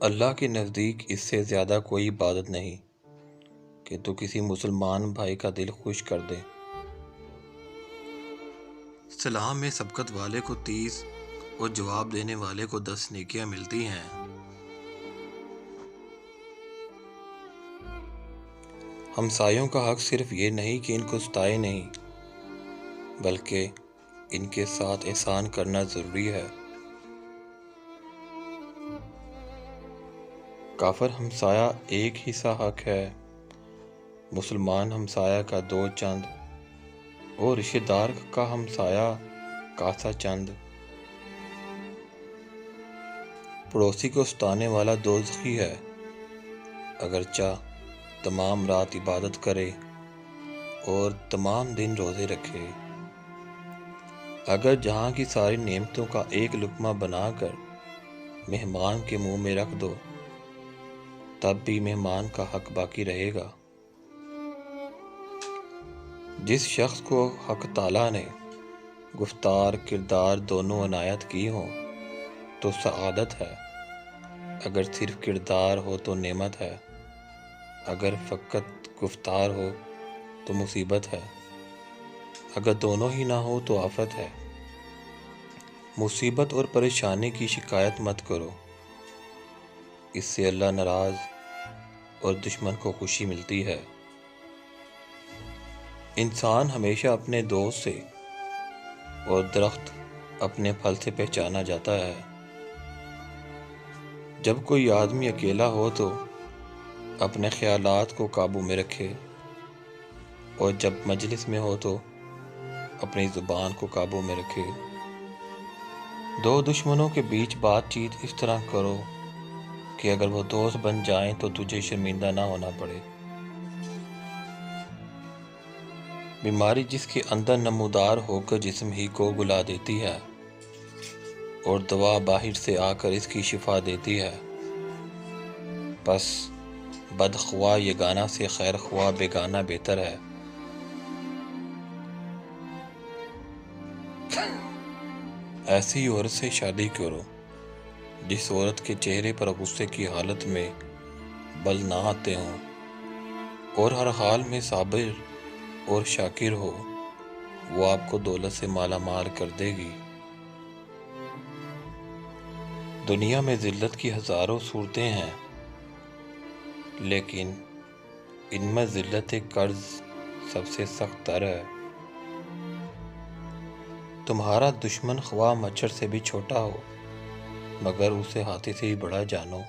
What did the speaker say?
اللہ کے نزدیک اس سے زیادہ کوئی عبادت نہیں کہ تو کسی مسلمان بھائی کا دل خوش کر دے۔ سلام میں سبقت والے کو 30 اور جواب دینے والے کو 10 نیکیاں ملتی ہیں۔ ہمسایوں کا حق صرف یہ نہیں کہ ان کو ستائے نہیں، بلکہ ان کے ساتھ احسان کرنا ضروری ہے۔ کافر ہمسایہ ایک ہی سا حق ہے، مسلمان ہمسایہ کا 2 چند اور رشتہ دار کا ہمسایہ کاسا چند۔ پڑوسی کو ستانے والا دوزخی ہے، اگرچہ تمام رات عبادت کرے اور تمام دن روزے رکھے۔ اگر جہاں کی ساری نعمتوں کا ایک لقمہ بنا کر مہمان کے منہ میں رکھ دو، تب بھی مہمان کا حق باقی رہے گا۔ جس شخص کو حق تعالیٰ نے گفتار کردار دونوں عنایت کی ہوں تو سعادت ہے، اگر صرف کردار ہو تو نعمت ہے، اگر فقط گفتار ہو تو مصیبت ہے، اگر دونوں ہی نہ ہو تو آفت ہے۔ مصیبت اور پریشانی کی شکایت مت کرو، اس سے اللہ ناراض اور دشمن کو خوشی ملتی ہے۔ انسان ہمیشہ اپنے دوست سے اور درخت اپنے پھل سے پہچانا جاتا ہے۔ جب کوئی آدمی اکیلا ہو تو اپنے خیالات کو قابو میں رکھے، اور جب مجلس میں ہو تو اپنی زبان کو قابو میں رکھے۔ 2 دشمنوں کے بیچ بات چیت اس طرح کرو کہ اگر وہ دوست بن جائیں تو تجھے شرمندہ نہ ہونا پڑے۔ بیماری جس کے اندر نمودار ہو کر جسم ہی کو گلا دیتی ہے، اور دوا باہر سے آ کر اس کی شفا دیتی ہے، پس بدخواہ یگانہ سے خیر خواہ بیگانہ بہتر ہے۔ ایسی عورت سے شادی کرو جس عورت کے چہرے پر غصے کی حالت میں بل نہ آتے ہوں اور ہر حال میں صابر اور شاکر ہو، وہ آپ کو دولت سے مالا مال کر دے گی۔ دنیا میں ذلت کی ہزاروں صورتیں ہیں، لیکن ان میں ذلت قرض سب سے سخت تر ہے۔ تمہارا دشمن خواہ مچھر سے بھی چھوٹا ہو، مگر اسے ہاتھی سے ہی بڑا جانو۔